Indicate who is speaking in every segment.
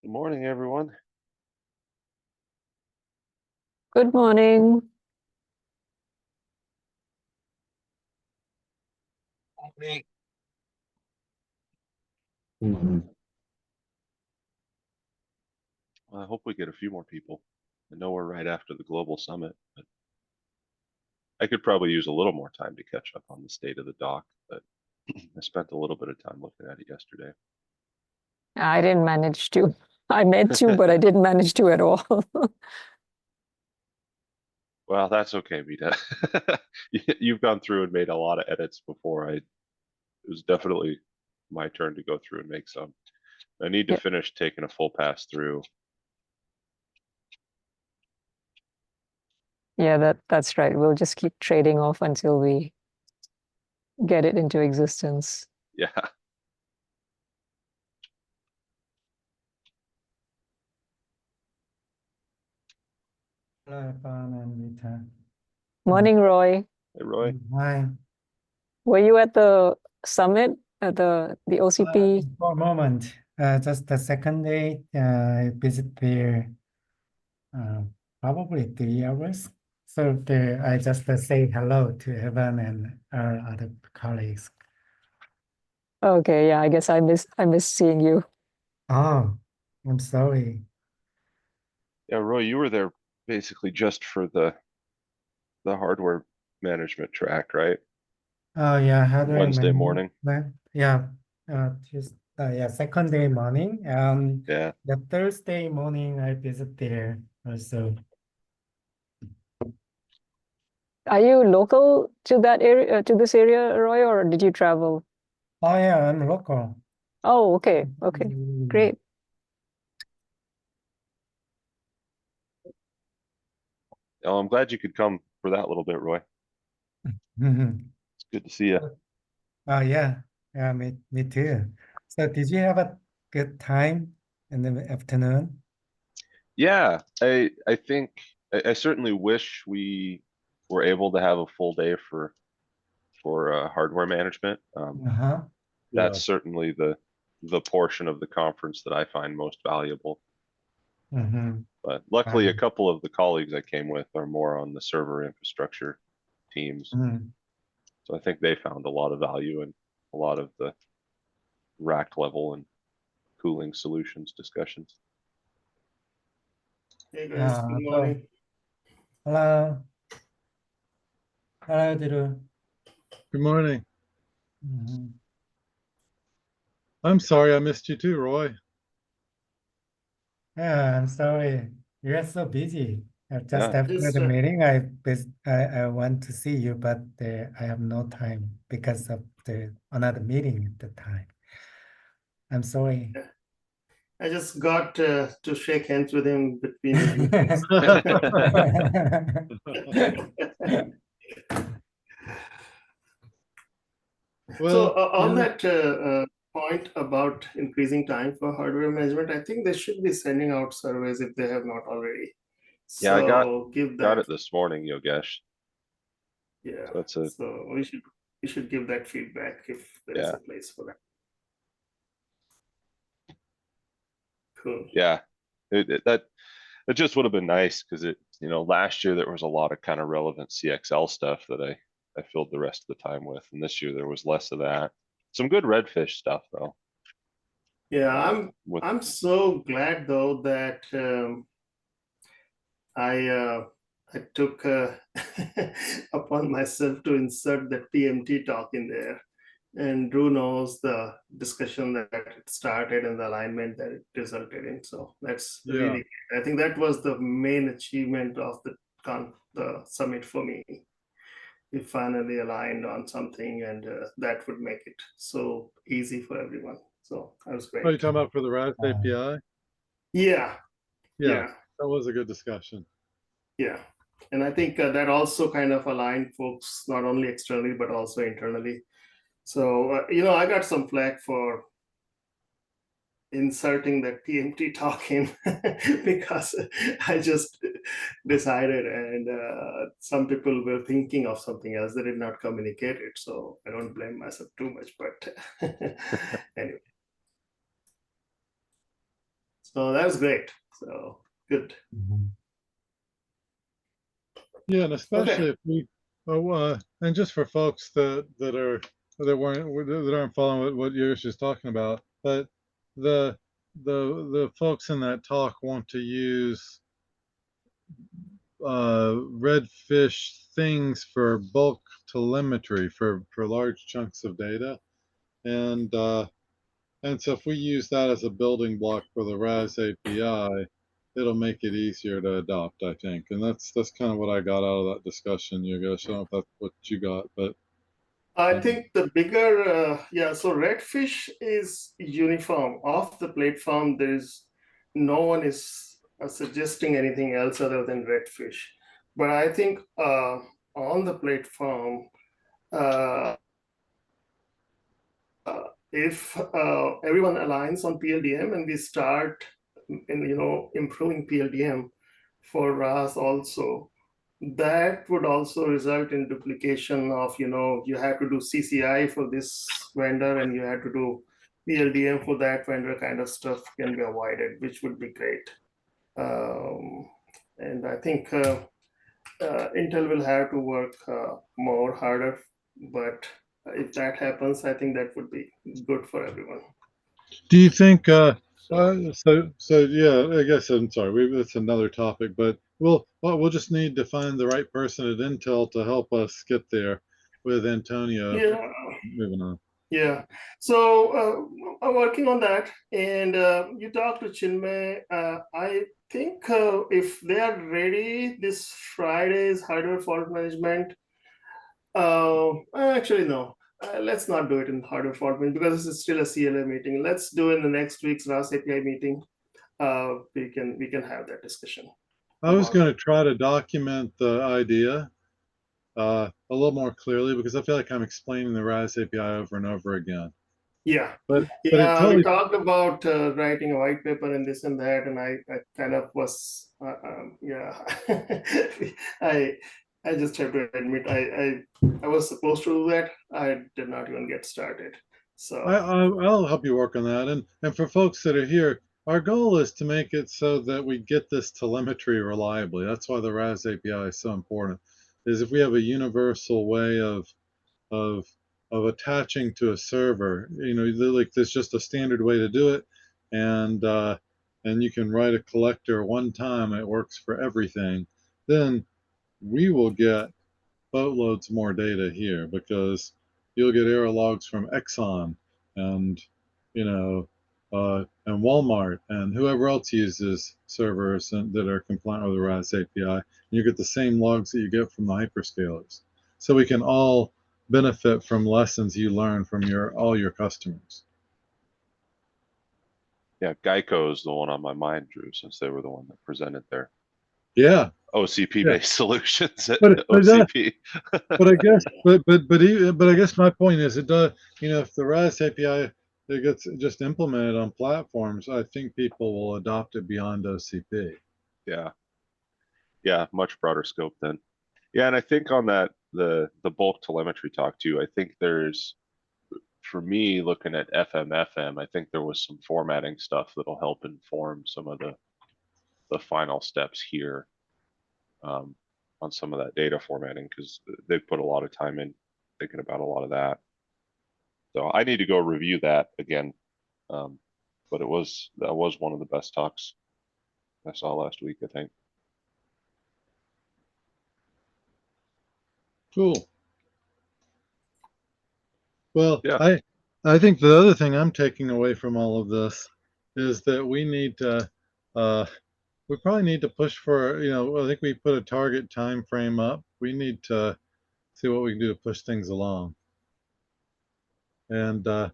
Speaker 1: Good morning, everyone.
Speaker 2: Good morning.
Speaker 1: Well, I hope we get a few more people. I know we're right after the global summit, but I could probably use a little more time to catch up on the state of the dock, but I spent a little bit of time looking at it yesterday.
Speaker 2: I didn't manage to. I meant to, but I didn't manage to at all.
Speaker 1: Well, that's okay, Vita. You've gone through and made a lot of edits before. It was definitely my turn to go through and make some. I need to
Speaker 2: Yeah,
Speaker 1: finish taking a full pass through.
Speaker 2: yeah, that's right. We'll just keep trading off until we get it into existence.
Speaker 1: Yeah.
Speaker 3: Hello, Evan and Vita.
Speaker 2: Morning, Roy.
Speaker 1: Hey, Roy.
Speaker 3: Hi.
Speaker 2: Were you at the summit at the OCP?
Speaker 3: For a moment, just the second day, I visit there uh, probably 3 hours. So there, I just say hello to Evan and our other colleagues.
Speaker 2: Okay, yeah, I guess I miss seeing you.
Speaker 3: Oh, I'm sorry.
Speaker 1: Yeah, Roy, you were there basically just for the hardware management track, right?
Speaker 3: Oh yeah, how do I
Speaker 1: Wednesday
Speaker 3: manage
Speaker 1: morning.
Speaker 3: that? Yeah, yeah, second day morning.
Speaker 1: Yeah.
Speaker 3: The Thursday morning I visit there also.
Speaker 2: Are you local to that area, to this area, Roy, or did you travel?
Speaker 3: Oh yeah, I'm local.
Speaker 2: Oh, okay, okay,
Speaker 3: Mm.
Speaker 2: great.
Speaker 1: Oh, I'm glad you could come for that little bit, Roy.
Speaker 3: Mhm.
Speaker 1: It's good to see you.
Speaker 3: Oh yeah, yeah, me too. So did you have a good time in the afternoon?
Speaker 1: Yeah, I think I certainly wish we were able to have a full day for hardware management.
Speaker 3: Uh-huh.
Speaker 1: That's
Speaker 3: Yeah.
Speaker 1: certainly the portion of the conference that I find most valuable.
Speaker 3: Mm-hmm.
Speaker 1: But luckily, a couple of the colleagues I came with are more on the server infrastructure teams,
Speaker 3: Mm.
Speaker 1: so I think they found a lot of value in a lot of the rack level and cooling solutions discussions.
Speaker 4: Hey guys, good morning.
Speaker 3: Hello, hello, Dhiru.
Speaker 5: Good morning.
Speaker 3: Mhm.
Speaker 5: I'm sorry I missed you too, Roy.
Speaker 3: Yeah, I'm sorry. You're so busy. Just
Speaker 1: Yeah,
Speaker 3: after
Speaker 4: Just
Speaker 3: the meeting, I want to see you, but I have no time because of the another meeting at the time. I'm sorry.
Speaker 4: I just got to shake hands with him between the meetings. So
Speaker 5: Well,
Speaker 4: on that point about increasing time for hardware management, I think they should be sending out surveys if they have not already.
Speaker 1: yeah, I
Speaker 4: So give
Speaker 1: got
Speaker 4: that,
Speaker 1: it this morning, Yogesh.
Speaker 4: yeah.
Speaker 1: So that's a
Speaker 4: So we should give that feedback if there is
Speaker 1: yeah,
Speaker 4: a place for that. Cool.
Speaker 1: yeah. That just would have been nice because last year there was a lot of kind of relevant CXL stuff that I filled the rest of the time with, and this year there was less of that. Some good redfish stuff though.
Speaker 4: Yeah,
Speaker 1: With
Speaker 4: I'm so glad though that I took upon myself to insert the PMT talk in there, and Drew knows the discussion that it started and the alignment that it resulted in. So that's
Speaker 5: yeah.
Speaker 4: really, I think that was the main achievement of the summit for me. We finally aligned on something, and that would make it so easy for everyone. So that was
Speaker 5: What are you
Speaker 4: great.
Speaker 5: talking about for the RAS API?
Speaker 4: Yeah,
Speaker 5: Yeah,
Speaker 4: yeah.
Speaker 5: that was a good discussion.
Speaker 4: Yeah, and I think that also kind of aligned folks not only externally but also internally. So I got some flack for inserting that PMT talk in because I just decided, and some people were thinking of something else. They did not communicate it, so I don't blame myself too much. But anyway, So that was great. So good.
Speaker 5: Yeah, and especially if we, and just for folks that aren't following what Yosh is talking about, but the the folks in that talk want to use redfish things for bulk telemetry for large chunks of data, and so if we use that as a building block for the RAS API, it'll make it easier to adopt, I think. And that's kind of what I got out of that discussion, Yogesh. I don't know if that's what you got, but
Speaker 4: I think the bigger, so redfish is uniform. Off the platform, there's no one is suggesting anything else other than redfish. But I think on the platform, uh, if everyone aligns on PLDM and we start improving PLDM for RAS also, that would also result in duplication of, you have to do CCI for this vendor and you have to do PLDM for that vendor, kind of stuff can be avoided, which would be great. And I think Intel will have to work more harder, but if that happens, I think that would be good for everyone.
Speaker 5: do you think,
Speaker 4: So,
Speaker 5: so yeah, I guess I'm sorry, that's another topic, but we'll just need to find the right person at Intel to help us get there with Antonio
Speaker 4: yeah.
Speaker 5: moving on.
Speaker 4: Yeah, so I'm working on that, and you talked to Chinmay. I think if they are ready, this Friday's hardware fault management. Actually, no. Let's not do it in hardware fault management because this is still a CLA meeting. Let's do it in the next week's RAS API meeting. We can have that discussion.
Speaker 5: I was going to try to document the idea a little more clearly because I feel like I'm explaining the RAS API over and over again.
Speaker 4: Yeah,
Speaker 5: but it
Speaker 4: we talked about writing a white paper and this and that, and I kind of was, I just have to admit, I was supposed to do that. I did not even get started. So
Speaker 5: I'll help you work on that. And for folks that are here, our goal is to make it so that we get this telemetry reliably. That's why the RAS API is so important. Is if we have a universal way of of attaching to a server, like there's just a standard way to do it, and you can write a collector one time, it works for everything. Then we will get boatloads more data here because you'll get error logs from Exxon and and Walmart and whoever else uses servers that are compliant with the RAS API. And you get the same logs that you get from the hyperscalers. So we can all benefit from lessons you learn from all your customers.
Speaker 1: Yeah, Geico is the one on my mind, Drew, since they were the one that presented their OCP-based solutions at OCP.
Speaker 5: But I guess, but I guess my point is, it does. If the RAS API it gets just implemented on platforms, I think people will adopt it beyond OCP.
Speaker 1: Yeah, much broader scope then. Yeah, and I think on that the bulk telemetry talk too. I think there's, for me, looking at FM, I think there was some formatting stuff that'll help inform some of the final steps here. On some of that data formatting, because they put a lot of time in thinking about a lot of that. So I need to go review that again. But that was one of the best talks I saw last week, I think.
Speaker 5: Cool. Well,
Speaker 1: yeah.
Speaker 5: I think the other thing I'm taking away from all of this is that we need to we probably need to push for, I think we put a target time frame up. We need to see what we can do to push things along. And I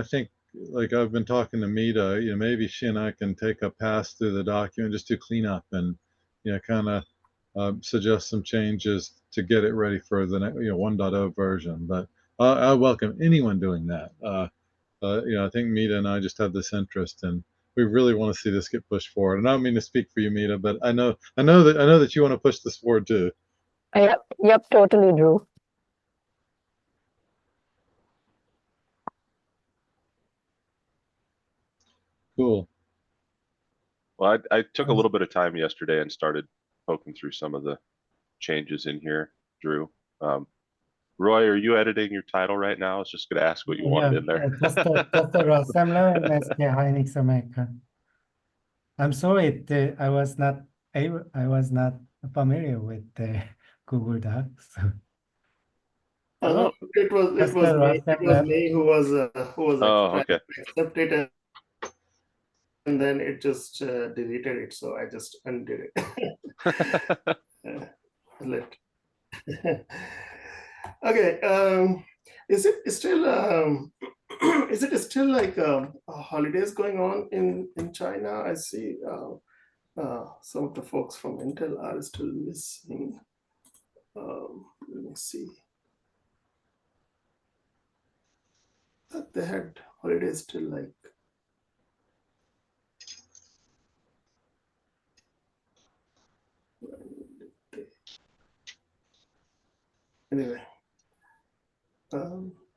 Speaker 5: think, like I've been talking to Mita, maybe she and I can take a pass through the document, just do cleanup and, kind of suggest some changes to get it ready for the 1.0 version. But I welcome anyone doing that. I think Mita and I just have this interest, and we really want to see this get pushed forward. And I don't mean to speak for you, Mita, but I know that you want to push this forward too.
Speaker 2: Yep, totally, Drew.
Speaker 5: Cool.
Speaker 1: Well, I took a little bit of time yesterday and started poking through some of the changes in here, Drew. Roy, are you editing your title right now? I was just going to ask what you wanted in there.
Speaker 3: just the assembler and SK Hynix America. I'm sorry, I was not familiar with the Google Docs. So
Speaker 1: Oh.
Speaker 4: It was
Speaker 3: That's the
Speaker 4: me. It was
Speaker 3: Raster
Speaker 4: me who was
Speaker 1: Oh,
Speaker 4: trying
Speaker 1: okay.
Speaker 4: to accept it, and then it just deleted it. So I just undid it. Left. Okay. Is it still is it still like holidays going on in China? I see some of the folks from Intel are still missing. Let me see. Thought they had holidays still like. Anyway,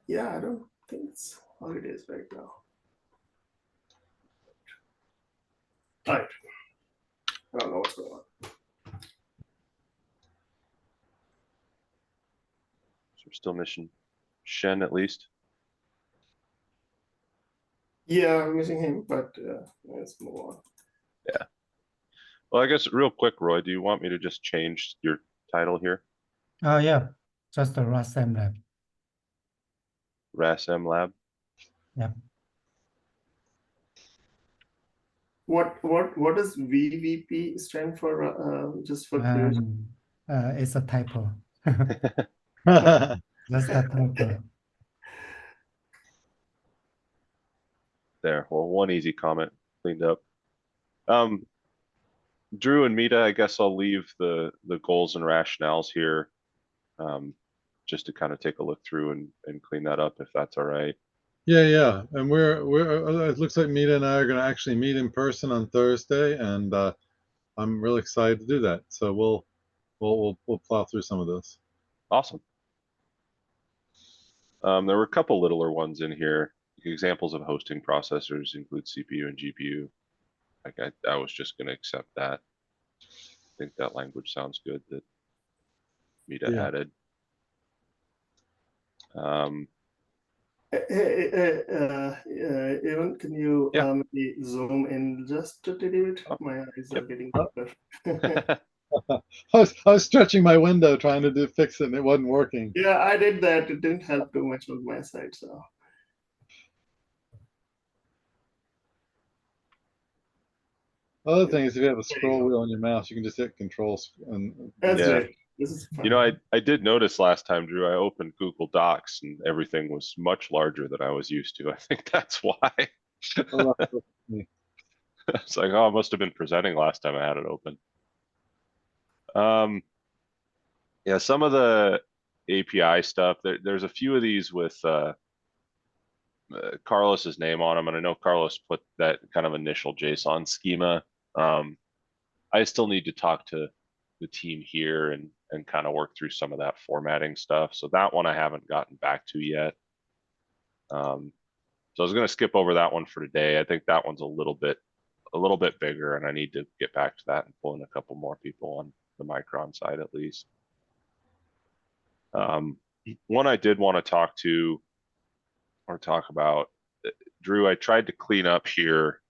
Speaker 4: yeah, I don't think it's holidays right now. All right. I don't know what's going on.
Speaker 1: So we're still missing Shen at least.
Speaker 4: Yeah, I'm missing him, but let's move on.
Speaker 1: Yeah. Well, I guess real quick, Roy, do you want me to just change your title here?
Speaker 3: Oh yeah, just the RASM lab.
Speaker 1: RASM Lab?
Speaker 3: Yeah.
Speaker 4: What does VVP stand for? Just for curiosity.
Speaker 3: It's a typo. Just a typo.
Speaker 1: There. Well, one easy comment cleaned up. Drew and Mita, I guess I'll leave the goals and rationales here, just to kind of take a look through and clean that up if that's all right.
Speaker 5: Yeah. And it looks like Mita and I are going to actually meet in person on Thursday, and I'm really excited to do that. So we'll plow through some of this.
Speaker 1: Awesome. There were a couple littler ones in here. Examples of hosting processors include CPU and GPU. Like I was just going to accept that. I think that language sounds good that Mita
Speaker 5: Yeah.
Speaker 1: added.
Speaker 4: Evan, can you
Speaker 1: Yeah.
Speaker 4: maybe zoom in just a little bit?
Speaker 1: Oh,
Speaker 4: My eyes
Speaker 1: yep.
Speaker 4: are getting better.
Speaker 5: I was stretching my window trying to fix it, and it wasn't working.
Speaker 4: Yeah, I did that. It didn't help too much on my side. So
Speaker 5: Other thing is, if you have a scroll
Speaker 4: go.
Speaker 5: wheel on your mouse, you can just hit Control and
Speaker 4: That's
Speaker 1: Yeah.
Speaker 4: great. This is fun.
Speaker 1: You know, I did notice last time, Drew, I opened Google Docs and everything was much larger than I was used to. I think that's why. It's like, oh, I must have been presenting last time I had it open. Yeah, some of the API stuff, there's a few of these with Carlos's name on them, and I know Carlos put that kind of initial JSON schema. I still need to talk to the team here and kind of work through some of that formatting stuff. So that one I haven't gotten back to yet. So I was going to skip over that one for today. I think that one's a little bit bigger, and I need to get back to that and pull in a couple more people on the Micron side at least. One I did want to talk about, Drew, I tried to clean up here,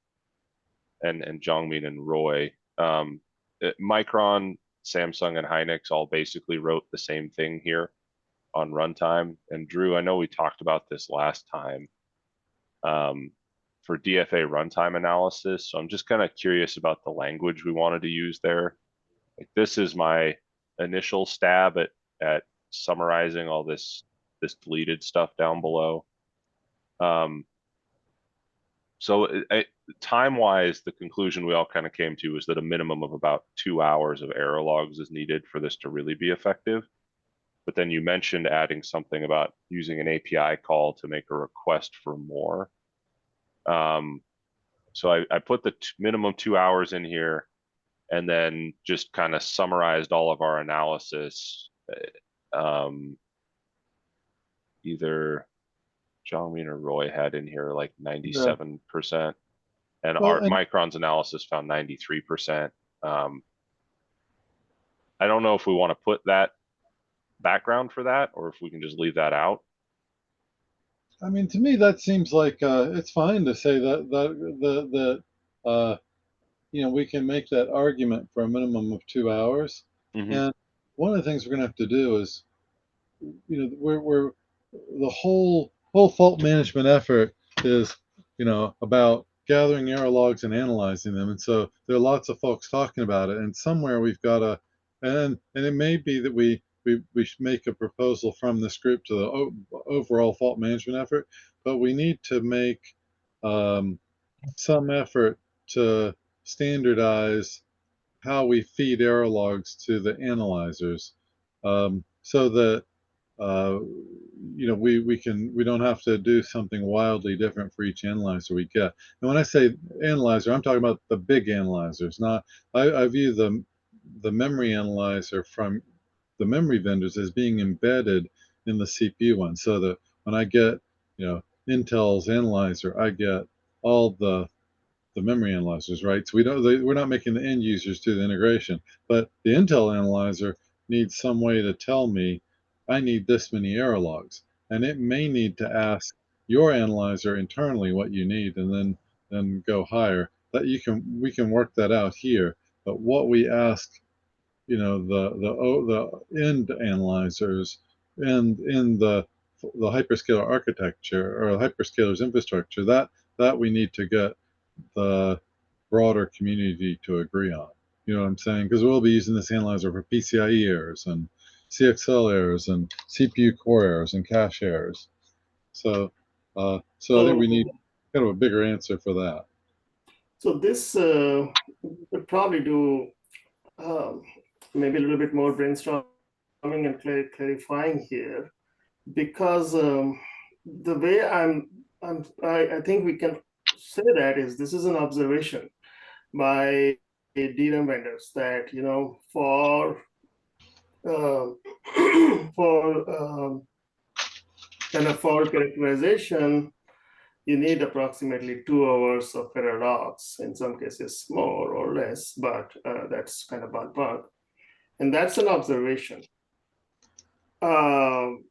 Speaker 1: and Jongmin and Roy. Micron, Samsung, and Hynix all basically wrote the same thing here on runtime. And Drew, I know we talked about this last time for DFA runtime analysis. So I'm just kind of curious about the language we wanted to use there. Like, this is my initial stab at summarizing all this deleted stuff down below. So time-wise, the conclusion we all kind of came to is that a minimum of about 2 hours of error logs is needed for this to really be effective. But then you mentioned adding something about using an API call to make a request for more. So I put the minimum 2 hours in here, and then just kind of summarized all of our analysis. Either Jongmin or Roy had in here like 97%. And
Speaker 5: Well,
Speaker 1: our Micron's analysis found 93%. I don't know if we want to put that background for that, or if we can just leave that out.
Speaker 5: I mean, to me, that seems like it's fine to say that we can make that argument for a minimum of 2 hours.
Speaker 1: Mhm.
Speaker 5: And one of the things we're going to have to do is, we're the whole fault management effort is, about gathering error logs and analyzing them. And so there are lots of folks talking about it. And somewhere we've got to, and it may be that we should make a proposal from this group to the overall fault management effort, but we need to make some effort to standardize how we feed error logs to the analyzers, so that we don't have to do something wildly different for each analyzer we get. And when I say analyzer, I'm talking about the big analyzers. Not I view the memory analyzer from the memory vendors as being embedded in the CPU one, so that when I get Intel's analyzer, I get all the memory analyzers, right? So we're not making the end users do the integration, but the Intel analyzer needs some way to tell me I need this many error logs, and it may need to ask your analyzer internally what you need, and then go higher. That we can work that out here, but what we ask, the end analyzers and in the hyperscaler architecture or hyperscaler's infrastructure, that we need to get the broader community to agree on. You know what I'm saying? Because we'll be using this analyzer for PCIe errors and CXL errors and CPU core errors and cache errors. So I think we need kind of a bigger answer for that.
Speaker 4: So this would probably do maybe a little bit more brainstorming and clarifying here, because the way I think we can say that is this is an observation by DRAM vendors that for kind of fault characterization, you need approximately 2 hours of error logs, in some cases more or less, but that's kind of ballpark. And that's an observation. I'm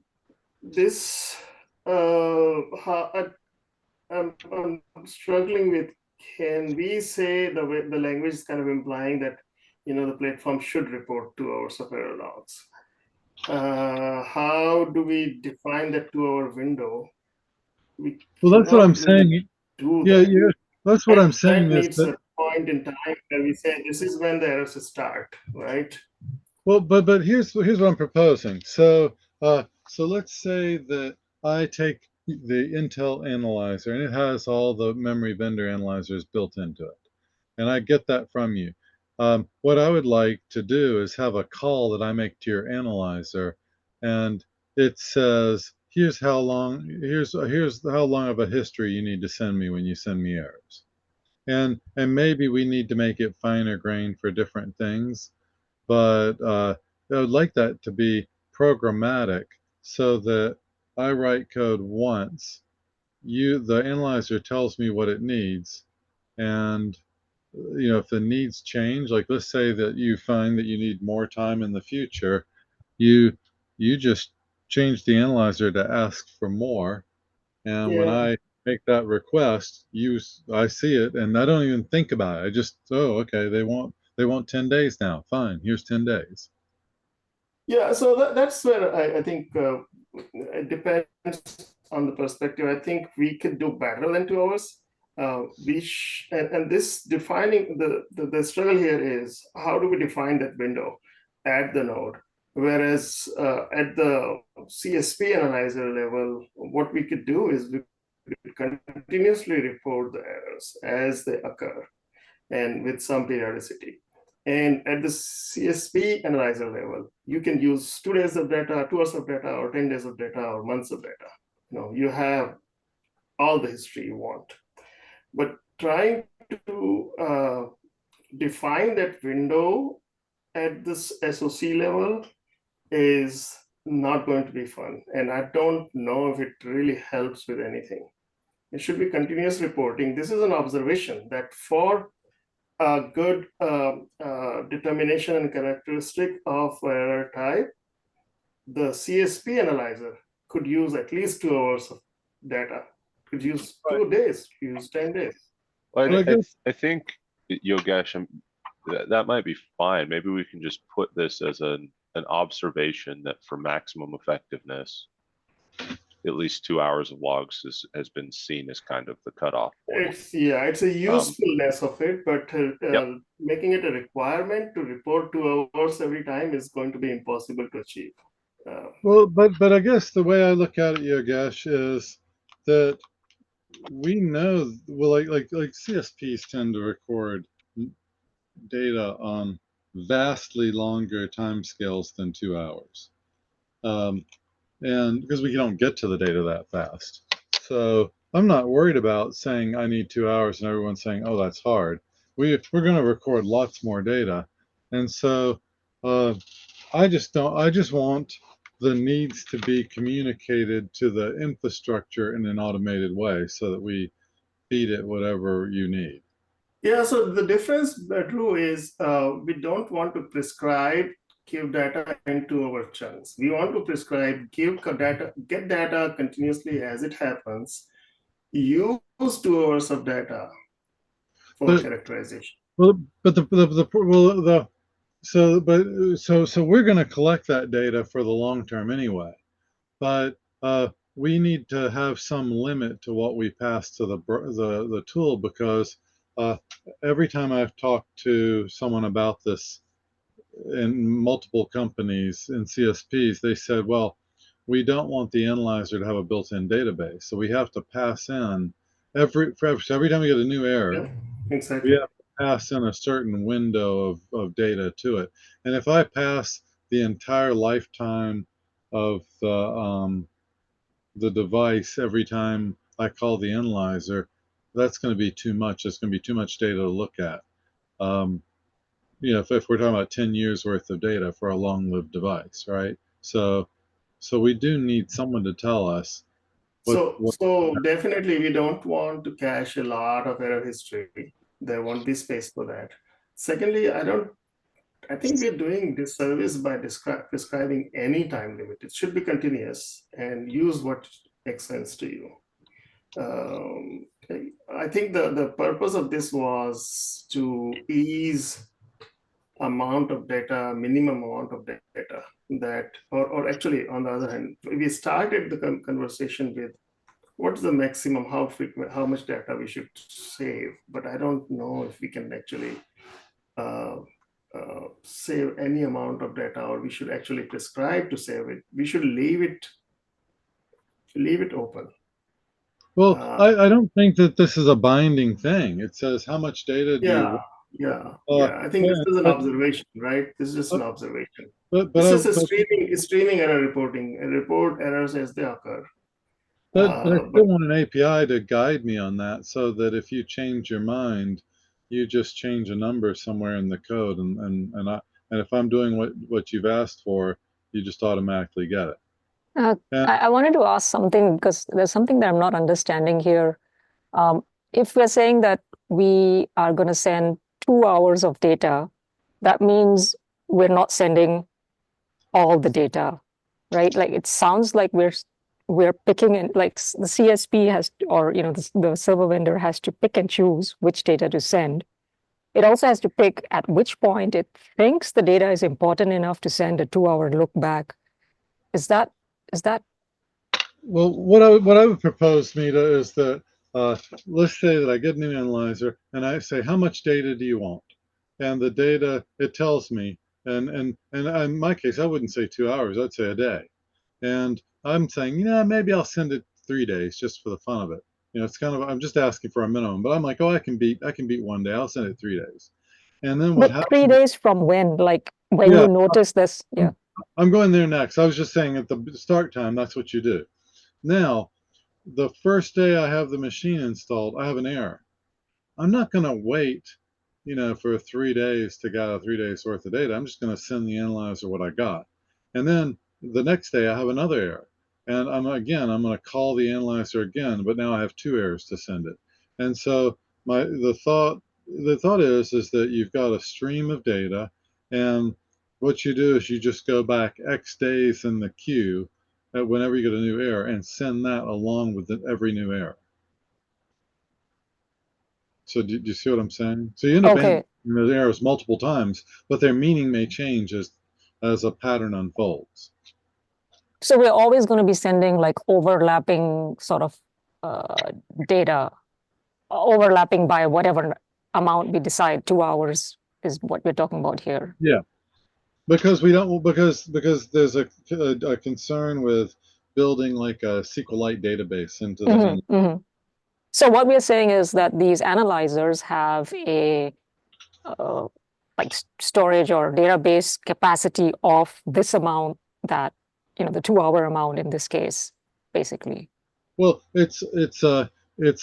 Speaker 4: struggling with, can we say the language is kind of implying that, the platform should report 2 hours of error logs. How do we define that 2-hour window?
Speaker 5: Well, that's what I'm saying. Yeah, that's what I'm saying.
Speaker 4: That needs a point in time where we say this is when the errors start, right?
Speaker 5: Well, but here's what I'm proposing. So let's say that I take the Intel analyzer and it has all the memory vendor analyzers built into it, and I get that from you. What I would like to do is have a call that I make to your analyzer, and it says, here's how long of a history you need to send me when you send me errors, and maybe we need to make it finer grained for different things, but I would like that to be programmatic so that I write code once, the analyzer tells me what it needs, and if the needs change, like let's say that you find that you need more time in the future, you just change the analyzer to ask for more, and when I make that request, I see it and I don't even think about it. I just, oh, okay, they want 10 days now. Fine, here's 10 days.
Speaker 4: Yeah, so that's where I think it depends on the perspective. I think we could do better than 2 hours. And this defining the struggle here is, how do we define that window at the node? Whereas at the CSP analyzer level, what we could do is we could continuously report the errors as they occur and with some periodicity. And at the CSP analyzer level, you can use 2 days of data, 2 hours of data, or 10 days of data, or months of data. You have all the history you want. But trying to define that window at this SOC level is not going to be fun. And I don't know if it really helps with anything. It should be continuous reporting. This is an observation that for a good determination and characteristic of error type, the CSP analyzer could use at least 2 hours of data, could use 2 days, use 10 days.
Speaker 1: Well,
Speaker 5: Well, I guess
Speaker 1: I think, Yogesh, that might be fine. Maybe we can just put this as an observation that for maximum effectiveness, at least 2 hours of logs has been seen as kind of the cutoff point.
Speaker 4: It's a usefulness of it, but
Speaker 1: Yep.
Speaker 4: making it a requirement to report 2 hours every time is going to be impossible to achieve.
Speaker 5: Well, but I guess the way I look at it, Yogesh, is that we know, well, like CSPs tend to record data on vastly longer timescales than 2 hours, and because we don't get to the data that fast. So I'm not worried about saying I need 2 hours and everyone's saying, oh, that's hard. We're going to record lots more data, and so I just want the needs to be communicated to the infrastructure in an automated way so that we feed it whatever you need.
Speaker 4: Yeah, so the difference, Drew, is we don't want to prescribe give data into our chunks. We want to prescribe give data, get data continuously as it happens, use 2 hours of data for characterization.
Speaker 5: Well, but so we're going to collect that data for the long term anyway, but we need to have some limit to what we pass to the tool, because every time I've talked to someone about this in multiple companies in CSPs, they said, well, we don't want the analyzer to have a built-in database, so we have to pass in every time we get a new error.
Speaker 4: Yeah, exactly.
Speaker 5: We have to pass in a certain window of data to it. And if I pass the entire lifetime of the device every time I call the analyzer, that's going to be too much. It's going to be too much data to look at. If we're talking about 10 years worth of data for a long-lived device, right? So we do need someone to tell us.
Speaker 4: So definitely we don't want to cache a lot of error history. There won't be space for that. Secondly, I think we're doing disservice by prescribing any time limit. It should be continuous and use what makes sense to you. I think the purpose of this was to ease amount of data, minimum amount of data that, or actually on the other hand, we started the conversation with what's the maximum, how frequent, how much data we should save, but I don't know if we can actually save any amount of data, or we should actually prescribe to save it. We should leave it open.
Speaker 5: Well, I don't think that this is a binding thing. It says how much data do you want?
Speaker 4: Yeah. I think this is an observation, right? This is just an observation. This is a streaming error reporting, and report errors as they occur.
Speaker 5: But I still want an API to guide me on that, so that if you change your mind, you just change a number somewhere in the code, and if I'm doing what you've asked for, you just automatically get it.
Speaker 2: I wanted to ask something, because there's something that I'm not understanding here. If we're saying that we are going to send 2 hours of data, that means we're not sending all the data, right? Like it sounds like we're picking, and like the CSP has, or the server vendor has to pick and choose which data to send. It also has to pick at which point it thinks the data is important enough to send a 2-hour look back. Is that?
Speaker 5: Well, what I would propose, Mita, is that let's say that I get an analyzer and I say, how much data do you want? And the data, it tells me, and in my case, I wouldn't say 2 hours, I'd say a day. And I'm saying, maybe I'll send it 3 days just for the fun of it. It's kind of, I'm just asking for a minimum, but I'm like, oh, I can beat 1 day. I'll send it 3 days. And then what happens?
Speaker 2: 3 days from when? Like when you notice this? Yeah.
Speaker 5: I'm going there next. I was just saying at the start time, that's what you do. Now, the first day I have the machine installed, I have an error. I'm not going to wait, for 3 days to get 3 days worth of data. I'm just going to send the analyzer what I got. And then the next day I have another error. And I'm going to call the analyzer again, but now I have 2 errors to send it. And so the thought is that you've got a stream of data, and what you do is you just go back X days in the queue whenever you get a new error and send that along with every new error. So do you see what I'm saying? So you end up
Speaker 2: Okay.
Speaker 5: the errors multiple times, but their meaning may change as a pattern unfolds.
Speaker 2: So we're always going to be sending like overlapping sort of data, overlapping by whatever amount we decide. 2 hours is what we're talking about here.
Speaker 5: Yeah, because we don't because there's a concern with building like a SQLite database into the handle.
Speaker 2: So what we're saying is that these analyzers have a like storage or database capacity of this amount, that, you know, the 2 hour amount in this case, basically.
Speaker 5: Well, it's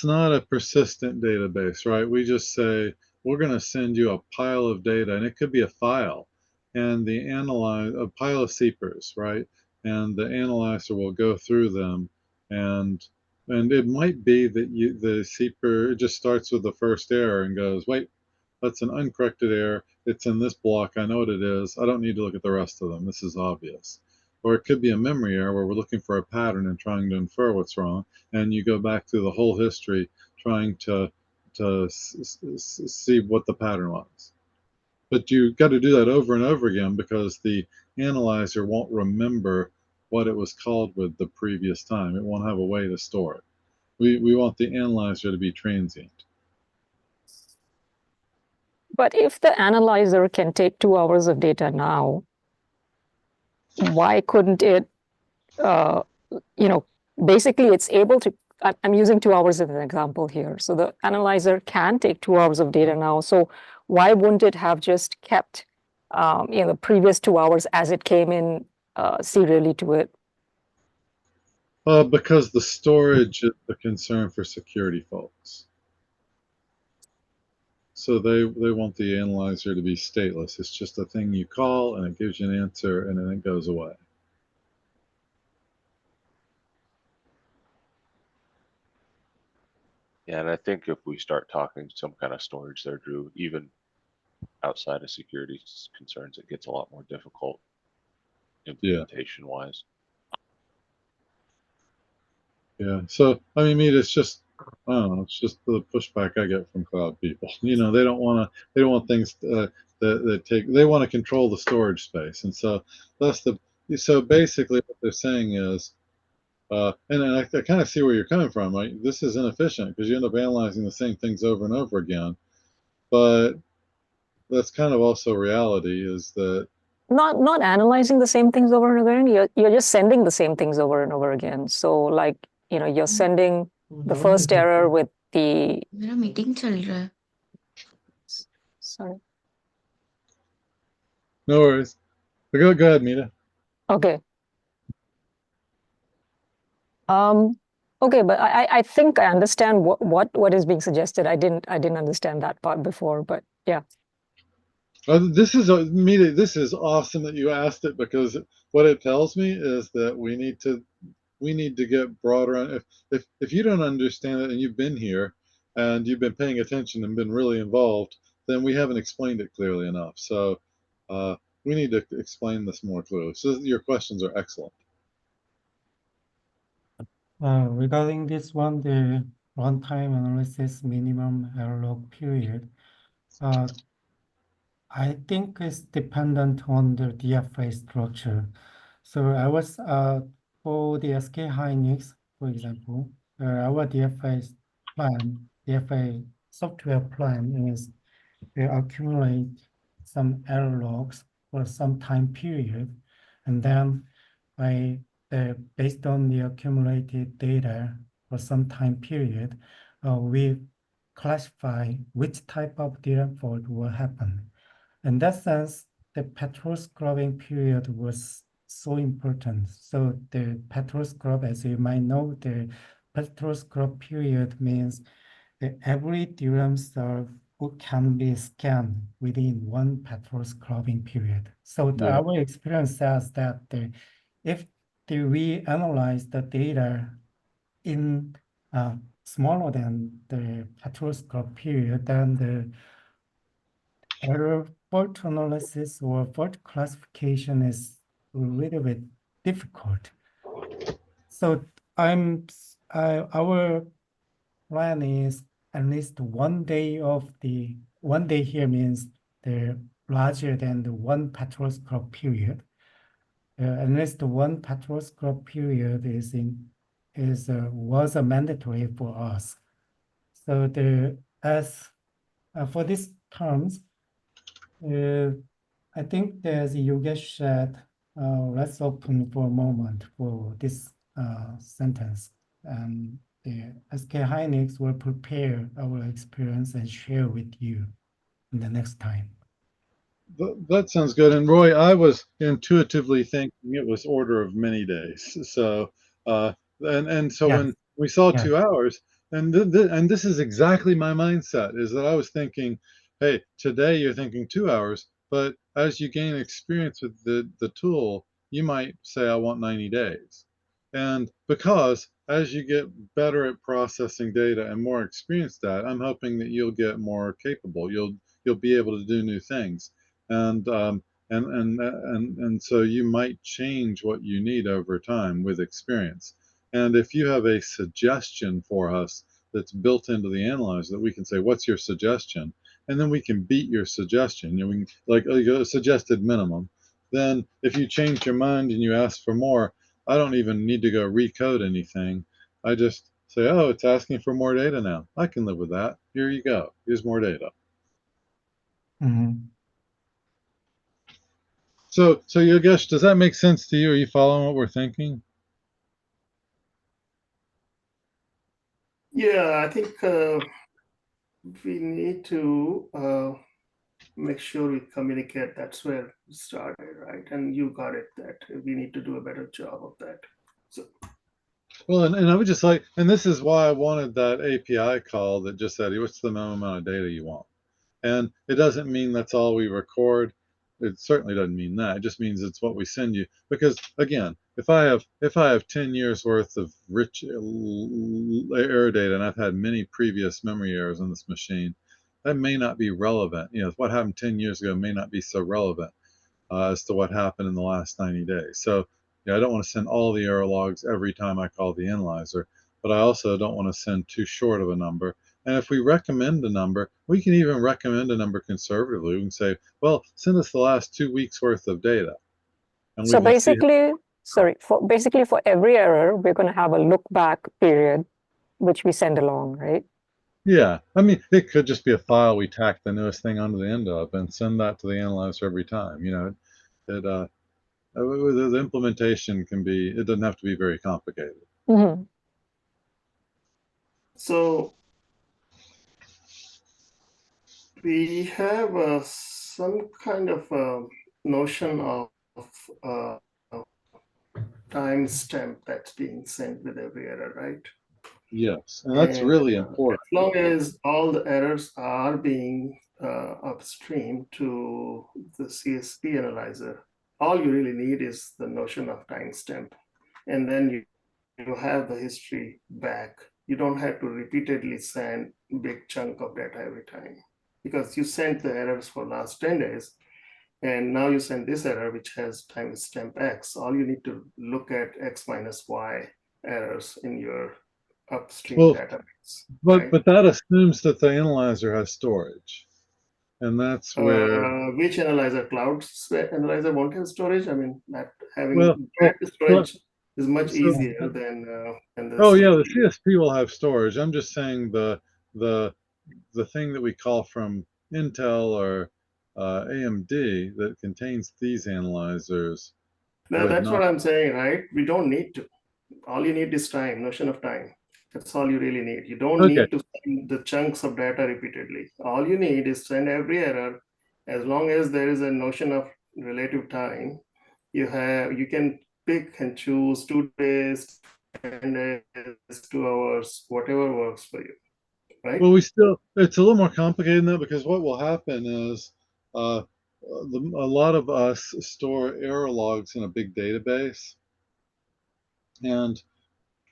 Speaker 5: not a persistent database, right? We just say we're going to send you a pile of data, and it could be a file, and a pile of CPRs, right? And the analyzer will go through them, and it might be that the CPR just starts with the first error and goes, wait, that's an uncorrected error. It's in this block. I know what it is. I don't need to look at the rest of them. This is obvious. Or it could be a memory error where we're looking for a pattern and trying to infer what's wrong. And you go back through the whole history trying to see what the pattern was. But you've got to do that over and over again because the analyzer won't remember what it was called with the previous time. It won't have a way to store it. We want the analyzer to be transient.
Speaker 2: But if the analyzer can take 2 hours of data now, why couldn't it, you know, basically it's able to, I'm using 2 hours as an example here. So the analyzer can take 2 hours of data now. So why wouldn't it have just kept, you know, the previous 2 hours as it came in serially to it?
Speaker 5: Because the storage is the concern for security folks. So they want the analyzer to be stateless. It's just a thing you call and it gives you an answer and then it goes away.
Speaker 1: Yeah, and I think if we start talking some kind of storage there, Drew, even outside of security concerns, it gets a lot more difficult implementation wise.
Speaker 5: Yeah. So I mean, it's just I don't know. It's just the pushback I get from cloud people. You know, they don't want things that take. They want to control the storage space, and so So basically, what they're saying is, and I kind of see where you're coming from. Right? This is inefficient because you end up analyzing the same things over and over again. But that's kind of also reality is that
Speaker 2: Not analyzing the same things over and over again. You're just sending the same things over and over again. So like, you know, you're sending the first error with the.
Speaker 6: मेरा meeting चल रहा है.
Speaker 2: Sorry.
Speaker 5: no worries. But go ahead, Mita.
Speaker 2: Okay. Okay, but I think I understand what is being suggested. I didn't understand that part before, but yeah.
Speaker 5: This is awesome that you asked it because what it tells me is that we need to get broader on if you don't understand it and you've been here and you've been paying attention and been really involved, then we haven't explained it clearly enough. So we need to explain this more clearly. So your questions are excellent.
Speaker 3: Regarding this one, the runtime analysis minimum error log period, I think it's dependent on the DFA structure. So I was for the SK Hynix, for example, our DFA software plan is to accumulate some error logs for some time period, and then based on the accumulated data for some time period, we classify which type of DRAM fault will happen. In that sense, the petrol scrubbing period was so important. So the petrol scrub, as you might know, the petrol scrub period means that every DRAM cell can be scanned within one petrol scrubbing period. So our experience says that if we analyze the data in smaller than the heteroscope period, then the error fault analysis or fault classification is a little bit difficult. So our plan is at least 1 day one day here means the larger than the one petroscope period. At least one petroscope period was a mandatory for us. So for these terms, I think as Yogesh said, let's open for a moment for this sentence. The SK Hynix will prepare our experience and share with you in the next time.
Speaker 5: That sounds good. And Roy, I was intuitively thinking it was order of many days. So, so
Speaker 3: Yes.
Speaker 5: when we saw
Speaker 3: Yes.
Speaker 5: 2 hours, and this is exactly my mindset, is that I was thinking, hey, today you're thinking 2 hours, but as you gain experience with the tool, you might say, I want 90 days. And because as you get better at processing data and more experienced at, I'm hoping that you'll get more capable. You'll be able to do new things. And so you might change what you need over time with experience. And if you have a suggestion for us that's built into the analyzer that we can say, what's your suggestion? And then we can beat your suggestion. We can, like a suggested minimum. Then if you change your mind and you ask for more, I don't even need to go recode anything. I just say, oh, it's asking for more data now. I can live with that. Here you go. Here's more data.
Speaker 3: Mm-hmm.
Speaker 5: So Yogesh, does that make sense to you? Are you following what we're thinking?
Speaker 4: Yeah, I think we need to make sure we communicate. That's where we started, right? And you got it, that we need to do a better job of that. So,
Speaker 5: Well, and I would just like, and this is why I wanted that API call that just said, what's the minimum amount of data you want? And it doesn't mean that's all we record. It certainly doesn't mean that. It just means it's what we send you. Because again, if I have 10 years worth of rich error data, and I've had many previous memory errors on this machine, that may not be relevant. What happened 10 years ago may not be so relevant as to what happened in the last 90 days. So I don't want to send all the error logs every time I call the analyzer, but I also don't want to send too short of a number. And if we recommend a number, we can even recommend a number conservatively. We can say, well, send us the last 2 weeks worth of data. And
Speaker 2: So
Speaker 5: we can see.
Speaker 2: basically for every error, we're going to have a look back period, which we send along, right?
Speaker 5: Yeah, I mean, it could just be a file we tack the newest thing onto the end of and send that to the analyzer every time. The implementation it doesn't have to be very complicated.
Speaker 2: Mm-hmm.
Speaker 4: So we have some kind of notion of timestamp that's being sent with every error, right?
Speaker 5: Yes, and that's really important.
Speaker 4: As long as all the errors are being upstream to the CSP analyzer, all you really need is the notion of timestamp. And then you have the history back. You don't have to repeatedly send big chunk of data every time, because you sent the errors for last 10 days. And now you send this error, which has timestamp X. All you need to look at X minus Y errors in your upstream database.
Speaker 5: But that assumes that the analyzer has storage, and that's where
Speaker 4: which analyzer? Cloud analyzer won't have storage. I mean, not having storage is much easier than the.
Speaker 5: Oh yeah, the CSP will have storage. I'm just saying the thing that we call from Intel or AMD that contains these analyzers.
Speaker 4: That's what I'm saying, right? We don't need to. All you need is time, notion of time. That's all you really need. You don't need to send the chunks of data repeatedly. All you need is send every error. As long as there is a notion of relative time, you can pick and choose 2 days, 10 days, 2 hours, whatever works for you, right?
Speaker 5: Well, it's a little more complicated than that, because what will happen is a lot of us store error logs in a big database. And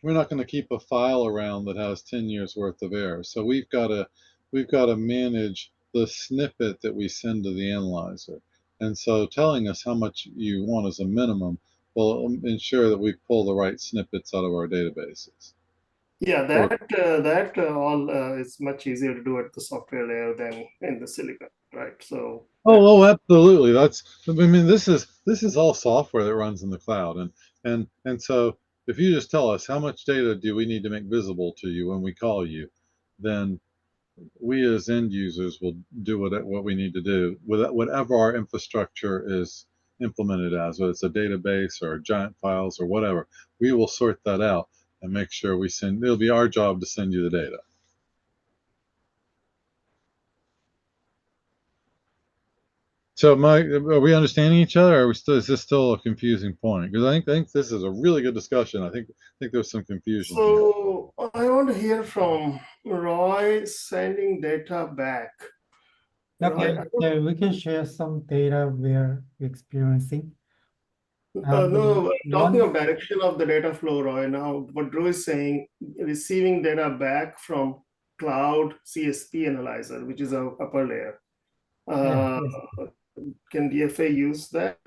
Speaker 5: we're not going to keep a file around that has 10 years worth of error. So we've got to manage the snippet that we send to the analyzer. And so telling us how much you want as a minimum will ensure that we pull the right snippets out of our databases.
Speaker 4: Yeah,
Speaker 5: Or,
Speaker 4: that all is much easier to do at the software layer than in the silicon, right? So
Speaker 5: oh, absolutely. I mean, this is all software that runs in the cloud. And so if you just tell us how much data do we need to make visible to you when we call you, then we as end users will do what we need to do with whatever our infrastructure is implemented as, whether it's a database or giant files or whatever. We will sort that out and make sure we send. It'll be our job to send you the data. So, Mike, are we understanding each other? Or is this still a confusing point? Because I think this is a really good discussion. I think there's some confusion here.
Speaker 4: so I want to hear from Roy sending data back.
Speaker 3: Okay,
Speaker 4: Roy,
Speaker 3: so we can share some data we're experiencing.
Speaker 4: no, talking
Speaker 3: One,
Speaker 4: of direction of the data flow, Roy, now what Drew is saying, receiving data back from cloud CSP analyzer, which is a upper layer.
Speaker 3: yeah, yes.
Speaker 4: Can DFA use that,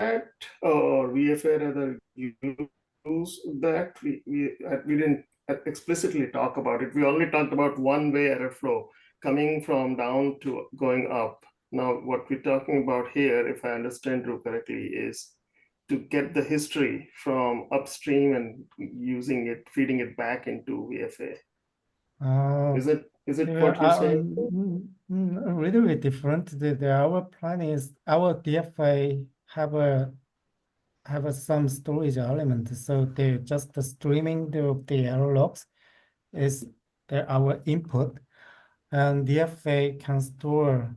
Speaker 4: or VFA rather use that? We didn't explicitly talk about it. We only talked about one-way error flow coming from down to going up. Now, what we're talking about here, if I understand Drew correctly, is to get the history from upstream and using it, feeding it back into VFA.
Speaker 3: Uh,
Speaker 4: Is it
Speaker 3: yeah,
Speaker 4: what you're saying?
Speaker 3: a little bit different. Our plan is our DFA have some storage element, so they're just the streaming the error logs is our input, and DFA can store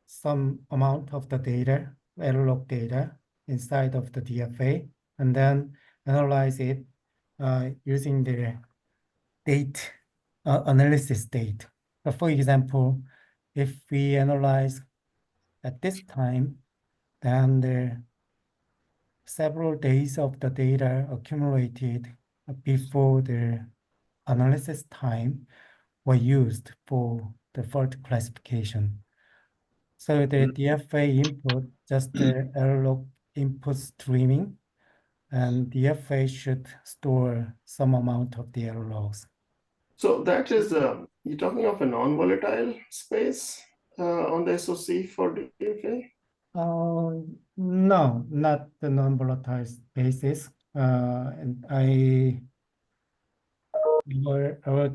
Speaker 3: some amount of the data, error log data inside of the DFA, and then analyze it using the date analysis date. For example, if we analyze at this time, then the several days of the data accumulated before the analysis time were used for the fault classification. So the DFA input, just the error log input streaming, and DFA should store some amount of the error logs.
Speaker 4: So that is, you're talking of a non-volatile space on the SOC for DFA?
Speaker 3: No, not the non-volatile basis. And our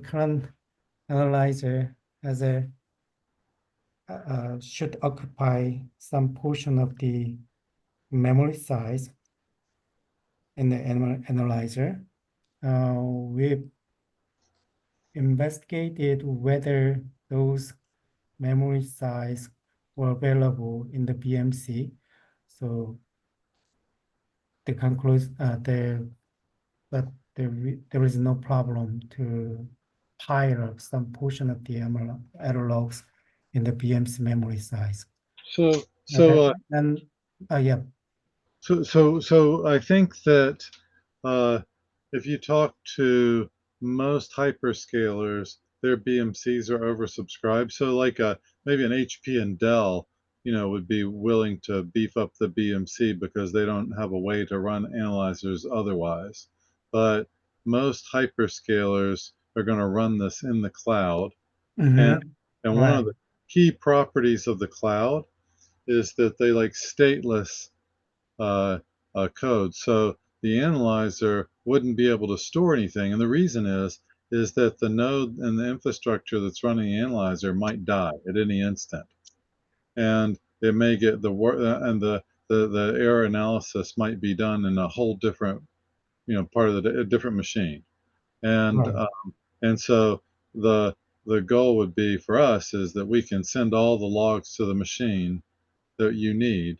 Speaker 3: current analyzer has should occupy some portion of the memory size in the analyzer. We investigated whether those memory size were available in the BMC. So the conclusion, but there is no problem to pile up some portion of the error logs in the BMC memory size.
Speaker 5: So
Speaker 3: And yeah.
Speaker 5: So I think that if you talk to most hyperscalers, their BMCs are oversubscribed. So like maybe an HP and Dell, would be willing to beef up the BMC because they don't have a way to run analyzers otherwise. But most hyperscalers are going to run this in the cloud. And one of
Speaker 3: Right.
Speaker 5: the key properties of the cloud is that they like stateless code. So the analyzer wouldn't be able to store anything. And the reason is that the node and the infrastructure that's running the analyzer might die at any instant. And it may get the error analysis might be done in a whole different, part of a different machine. And
Speaker 3: Right.
Speaker 5: and so the goal would be for us is that we can send all the logs to the machine that you need,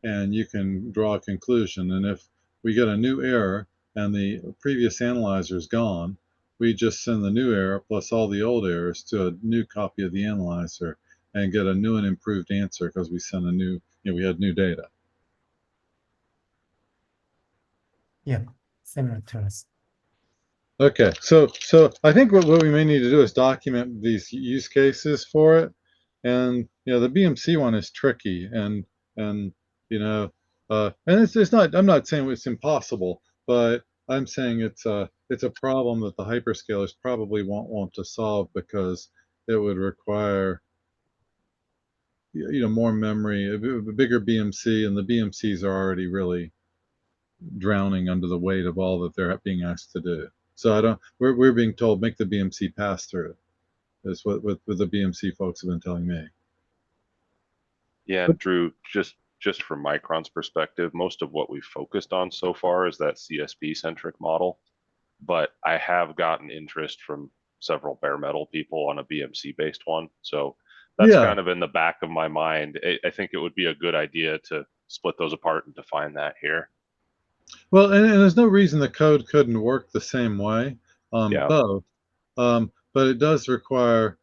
Speaker 5: and you can draw a conclusion. And if we get a new error and the previous analyzer is gone, we just send the new error plus all the old errors to a new copy of the analyzer and get a new and improved answer because we sent we had new data.
Speaker 3: Yeah. similar to us.
Speaker 5: Okay, so I think what we may need to do is document these use cases for it, and the BMC one is tricky, and and it's not. I'm not saying it's impossible, but I'm saying it's a problem that the hyperscalers probably won't want to solve because it would require more memory, a bigger BMC, and the BMCs are already really drowning under the weight of all that they're being asked to do. So I don't. We're being told make the BMC pass through. Is what the BMC folks have been telling me.
Speaker 1: Yeah, and Drew, just from Micron's perspective, most of what we've focused on so far is that CSP centric model. But I have gotten interest from several bare metal people on a BMC based one. So that's
Speaker 5: Yeah.
Speaker 1: kind of in the back of my mind. I think it would be a good idea to split those apart and define that here.
Speaker 5: Well, and there's no reason the code couldn't work the same way on
Speaker 1: Yeah.
Speaker 5: both, but it does require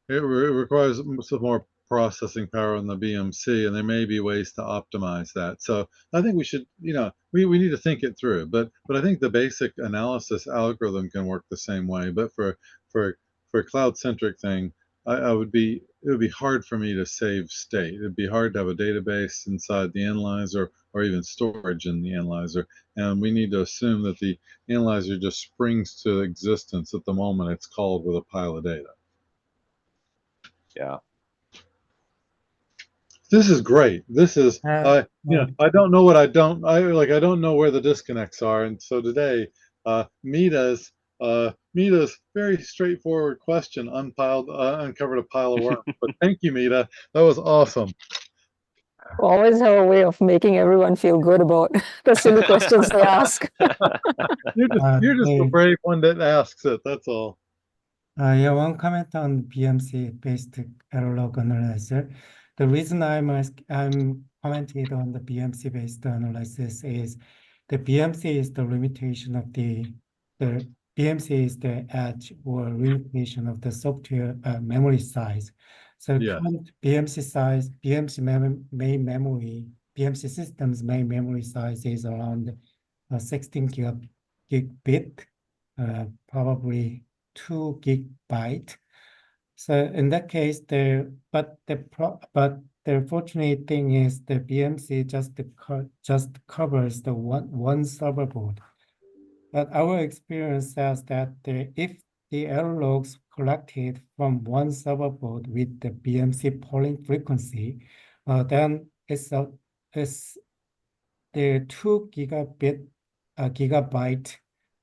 Speaker 5: requires some more processing power on the BMC, and there may be ways to optimize that. So I think we should, we need to think it through. But I think the basic analysis algorithm can work the same way. But for a cloud centric thing, it would be hard for me to save state. It'd be hard to have a database inside the analyzer or even storage in the analyzer. And we need to assume that the analyzer just springs to existence at the moment it's called with a pile of data.
Speaker 1: Yeah.
Speaker 5: This is great. This is I don't know what I don't know where the disconnects are, and so today Mita's very straightforward question uncovered a pile of worms. But thank you, Mita. That was awesome.
Speaker 2: Always have a way of making everyone feel good about the silly questions they ask.
Speaker 5: You're just the brave one that asks it. That's all.
Speaker 3: Yeah, one comment on BMC-based error log analyzer. The reason I'm commenting on the BMC-based analysis is the BMC is the limitation of the BMC is the edge or limitation of the software memory size. So
Speaker 5: Yeah.
Speaker 3: current BMC size, main memory, BMC system's main memory size is around 16 gigabit, probably 2 gigabyte. So in that case, the fortunate thing is the BMC just covers the one server board. But our experience says that if the error logs collected from one server board with the BMC polling frequency, then it's the 2 gigabyte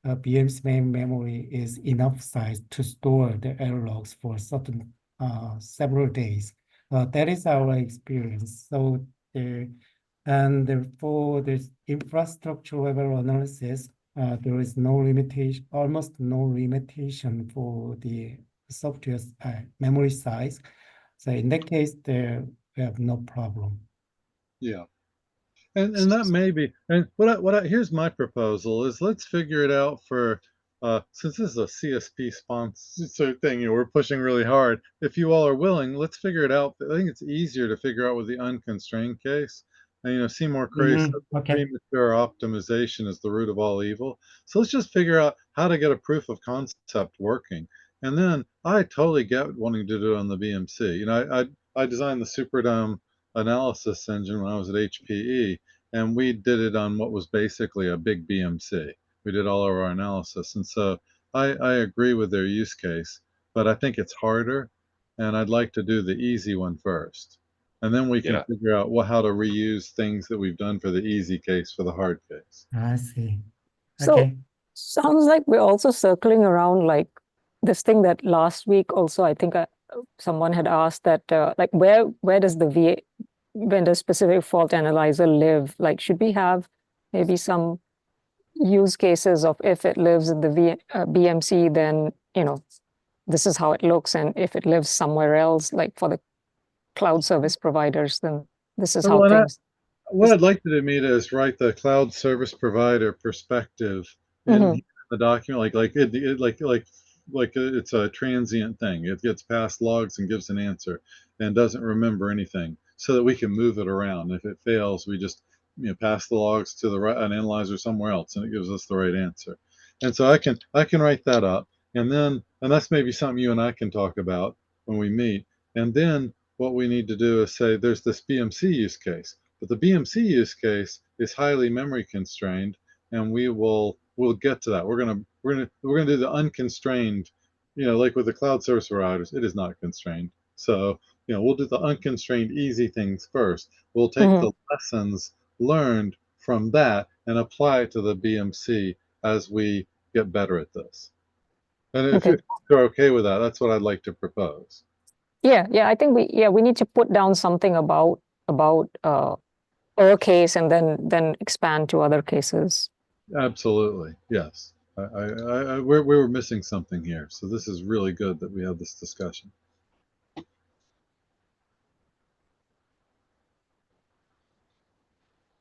Speaker 3: BMC main memory is enough size to store the error logs for certain several days. That is our experience. So for this infrastructure level analysis, there is no limitation, almost no limitation for the software memory size. So in that case, we have no problem.
Speaker 5: Yeah. And that may be, and here's my proposal is let's figure it out for since this is a CSP sponsored thing, we're pushing really hard. If you all are willing, let's figure it out. I think it's easier to figure out with the unconstrained case. And Seymour Cray said
Speaker 3: Okay.
Speaker 5: premature optimization is the root of all evil. So let's just figure out how to get a proof of concept working. And then I totally get wanting to do it on the BMC. I designed the Superdome analysis engine when I was at HPE, and we did it on what was basically a big BMC. We did all of our analysis, and so I agree with their use case, but I think it's harder, and I'd like to do the easy one first, and then we can figure out how to reuse things that we've done for the easy case for the hard case.
Speaker 3: I see.
Speaker 2: So
Speaker 3: Okay.
Speaker 2: sounds like we're also circling around like this thing that last week also I think someone had asked that like where does the vendor specific fault analyzer live? Like should we have maybe some use cases of if it lives in the BMC, then this is how it looks, and if it lives somewhere else, like for the cloud service providers, then this is how things.
Speaker 5: What I'd like to do, Mita, is write the cloud service provider perspective in the document, like it's a transient thing. It gets past logs and gives an answer and doesn't remember anything, so that we can move it around. If it fails, we just pass the logs to an analyzer somewhere else, and it gives us the right answer. And so I can write that up, and that's maybe something you and I can talk about when we meet. And then what we need to do is say there's this BMC use case, but the BMC use case is highly memory constrained, and we'll get to that. We're gonna do the unconstrained, like with the cloud service providers, it is not constrained. So we'll do the unconstrained easy things first. We'll take the lessons learned from that and apply it to the BMC as we get better at this. And if
Speaker 2: Okay.
Speaker 5: you're okay with that, that's what I'd like to propose.
Speaker 2: Yeah, I think we need to put down something about our case and then expand to other cases.
Speaker 5: Absolutely, yes. We were missing something here, so this is really good that we have this discussion.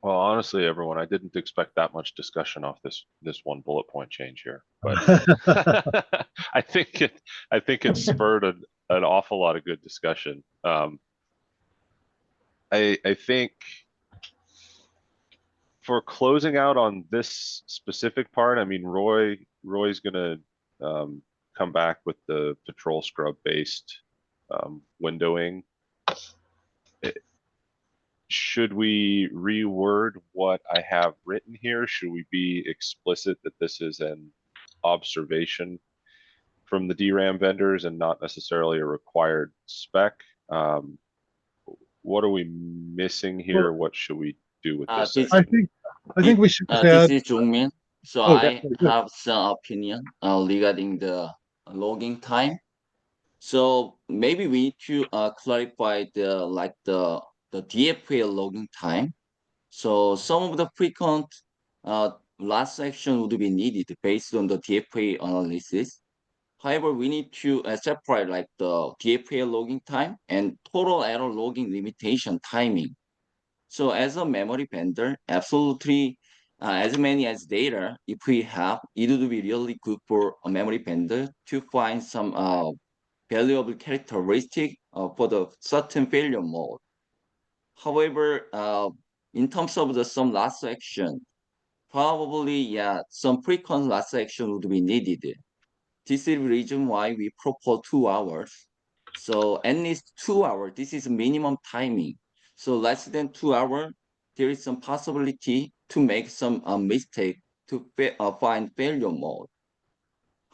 Speaker 1: Well, honestly, everyone, I didn't expect that much discussion off this one bullet point change here, but I think it spurred an awful lot of good discussion. I think for closing out on this specific part, I mean, Roy's gonna come back with the patrol scrub based windowing. Should we reword what I have written here? Should we be explicit that this is an observation from the DRAM vendors and not necessarily a required spec? What are we missing here?
Speaker 5: Well,
Speaker 1: What should we do with this
Speaker 6: this-
Speaker 1: section?
Speaker 5: I think we should
Speaker 6: This
Speaker 5: add.
Speaker 6: is Jungmin. So
Speaker 5: Oh,
Speaker 6: I
Speaker 5: good.
Speaker 6: have some opinion regarding the logging time. So maybe we need to clarify the DFA logging time. So some of the frequent last action would be needed based on the DFA analysis. However, we need to separate like the DFA logging time and total error logging limitation timing. So as a memory vendor, absolutely as many as data, if we have, it would be really good for a memory vendor to find some valuable characteristic for the certain failure mode. However, in terms of some last action, probably some frequent last action would be needed. This is the reason why we propose 2 hours. So at least 2 hours, this is minimum timing. So less than 2 hours, there is some possibility to make some mistake to find failure mode.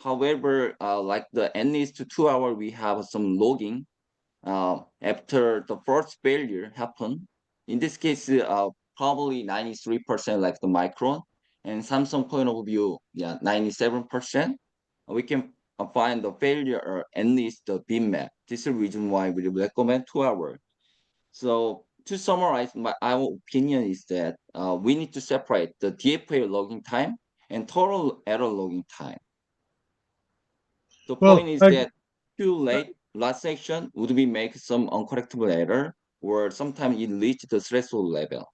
Speaker 6: However, like at least 2 hours, we have some logging after the first failure happened. In this case, probably 93% like the Micron, and Samsung point of view, 97%. We can find the failure or at least the bitmap. This is the reason why we recommend 2 hours. So to summarize, our opinion is that we need to separate the DFA logging time and total error logging time. The point is that too late last section would be make some uncorrectable error, or sometimes it reach the threshold level.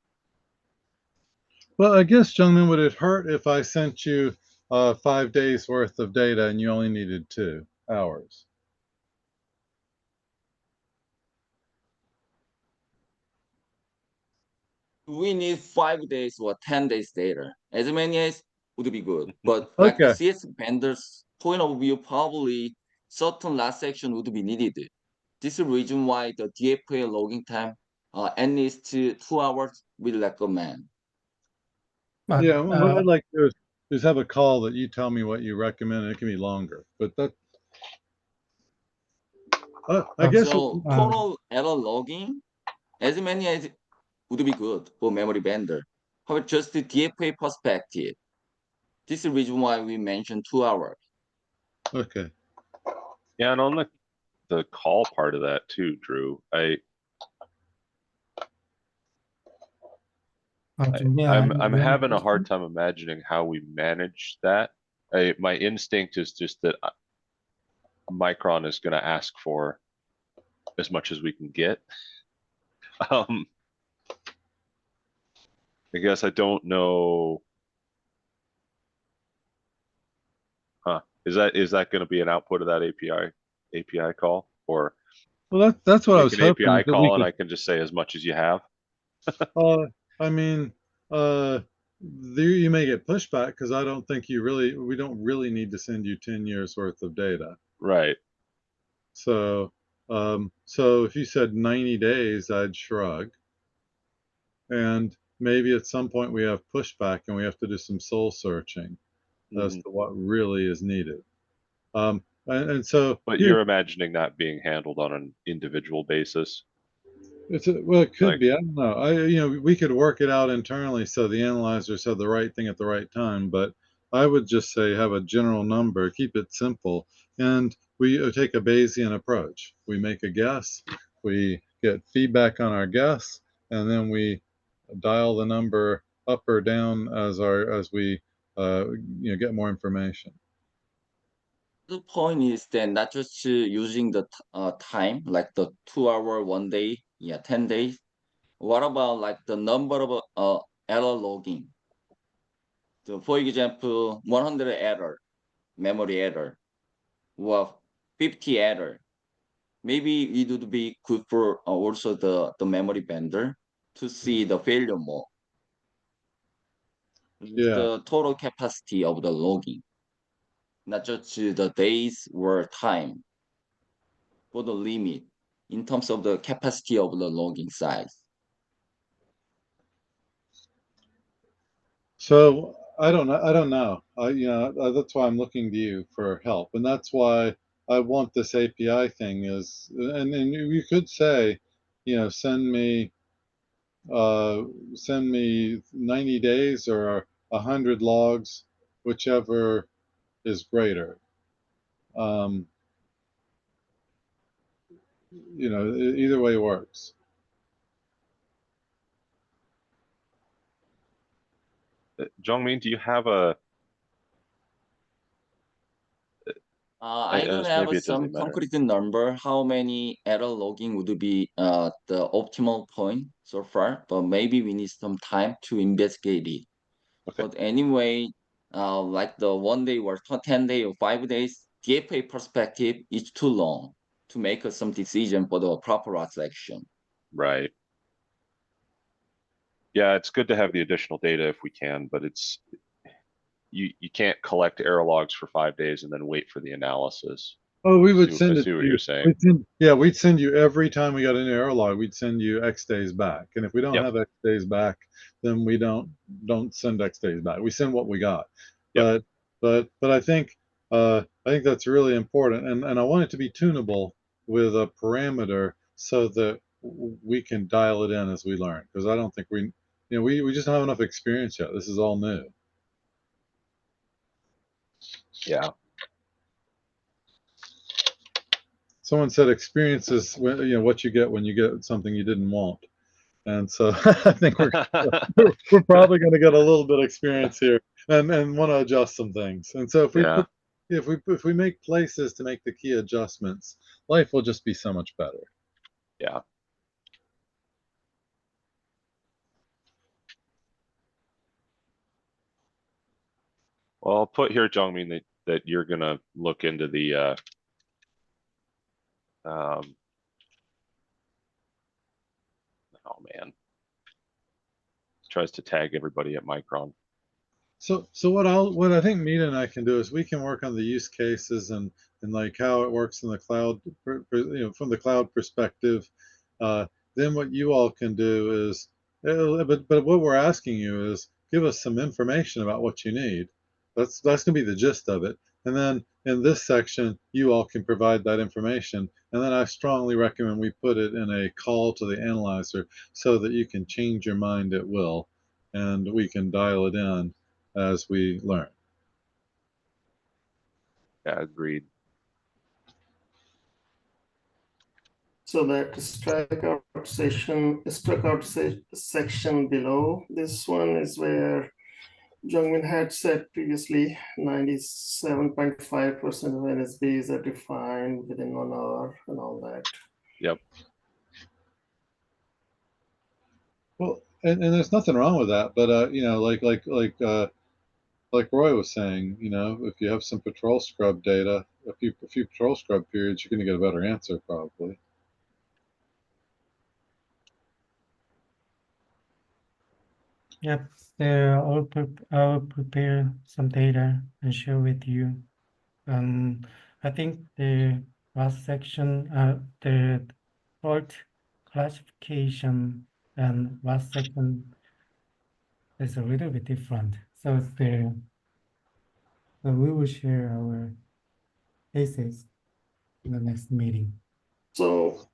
Speaker 5: Well, I guess, Jungmin, would it hurt if I sent you 5 days worth of data and you only needed 2 hours?
Speaker 6: We need 5 days or 10 days data. As many as would be good. But like
Speaker 5: Okay.
Speaker 6: CS vendors' point of view, probably certain last section would be needed. This is the reason why the DFA logging time at least 2 hours we recommend.
Speaker 3: But,
Speaker 5: Yeah, what I'd like to do is have a call that you tell me what you recommend, and it can be longer. But that, I guess.
Speaker 6: So total error logging, as many as would be good for memory vendor. However, just the DFA perspective, this is the reason why we mentioned 2 hours.
Speaker 5: Okay.
Speaker 1: Yeah, and on the call part of that too, Drew, I'm having a hard time imagining how we manage that. My instinct is just that Micron is going to ask for as much as we can get. I guess I don't know. Huh? Is that going to be an output of that API call, or
Speaker 5: Well, that's what I was
Speaker 1: make an
Speaker 5: hoping.
Speaker 1: API
Speaker 5: that we
Speaker 1: call and
Speaker 5: could-
Speaker 1: I can just say as much as you have?
Speaker 5: I mean, there you may get pushback because I don't think we don't really need to send you 10 years worth of data.
Speaker 1: Right.
Speaker 5: So, so if you said 90 days, I'd shrug. And maybe at some point we have pushback and we have to do some soul searching as
Speaker 1: Mhm.
Speaker 5: to what really is needed. And so
Speaker 1: But
Speaker 5: here,
Speaker 1: you're imagining that being handled on an individual basis.
Speaker 5: well, it could
Speaker 1: Like,
Speaker 5: be. I don't know. We could work it out internally so the analyzer said the right thing at the right time. But I would just say have a general number, keep it simple, and we take a Bayesian approach. We make a guess, we get feedback on our guess, and then we dial the number up or down as we get more information.
Speaker 6: The point is that not just using the time, like the 2 hour, 1 day, 10 days. What about like the number of error logging? So for example, 100 error, memory error, or 50 error. Maybe it would be good for also the memory vendor to see the failure mode.
Speaker 5: Yeah.
Speaker 6: The total capacity of the logging, not just the days or time, but the limit in terms of the capacity of the logging size.
Speaker 5: So I don't know. I don't know. That's why I'm looking to you for help, and that's why I want this API thing. And you could say, send me 90 days or 100 logs, whichever is greater. Either way works.
Speaker 1: Jongmin, do you have a?
Speaker 6: I don't have
Speaker 1: Maybe it
Speaker 6: some
Speaker 1: doesn't matter.
Speaker 6: concrete number how many error logging would be the optimal point so far, but maybe we need some time to investigate it.
Speaker 1: Okay.
Speaker 6: But anyway, like the 1 day or 10 day or 5 days, DFA perspective is too long to make some decision for the proper selection.
Speaker 1: Right. Yeah, it's good to have the additional data if we can, but you can't collect error logs for 5 days and then wait for the analysis.
Speaker 5: Oh, we
Speaker 1: I
Speaker 5: would
Speaker 1: see
Speaker 5: send it
Speaker 1: what
Speaker 5: to you.
Speaker 1: you're saying.
Speaker 5: We'd send you every time we got an error log. We'd send you X days back, and if we don't
Speaker 1: Yep.
Speaker 5: have X days back, then we don't send X days back. We send what we got.
Speaker 1: Yep.
Speaker 5: But I think that's really important, and I want it to be tunable with a parameter so that we can dial it in as we learn. Because I don't think we just don't have enough experience yet. This is all new.
Speaker 1: Yeah.
Speaker 5: Someone said experience is what you get when you get something you didn't want, and so I think we're probably going to get a little bit of experience here and want to adjust some things. And so
Speaker 1: Yeah.
Speaker 5: if we make places to make the key adjustments, life will just be so much better.
Speaker 1: Yeah. Well, I'll put here, Jongmin, that you're gonna look into the oh man. Tries to tag everybody at Micron.
Speaker 5: So what I think Mita and I can do is we can work on the use cases and like how it works in the cloud, from the cloud perspective. Then what you all can do is, but what we're asking you is give us some information about what you need. That's going to be the gist of it. And then in this section, you all can provide that information. And then I strongly recommend we put it in a call to the analyzer so that you can change your mind at will, and we can dial it in as we learn.
Speaker 1: Yeah, agreed.
Speaker 4: So that section below this one is where Jungmin had said previously 97.5% of NSBs are defined within 1 hour and all that.
Speaker 1: Yep.
Speaker 5: Well, and there's nothing wrong with that, but like Roy was saying, if you have some patrol scrub data, a few patrol scrub periods, you're going to get a better answer probably.
Speaker 3: Yep, I'll prepare some data and share with you. I think the last section, the fault classification and last section is a little bit different. So we will share our cases in the next meeting.
Speaker 4: So,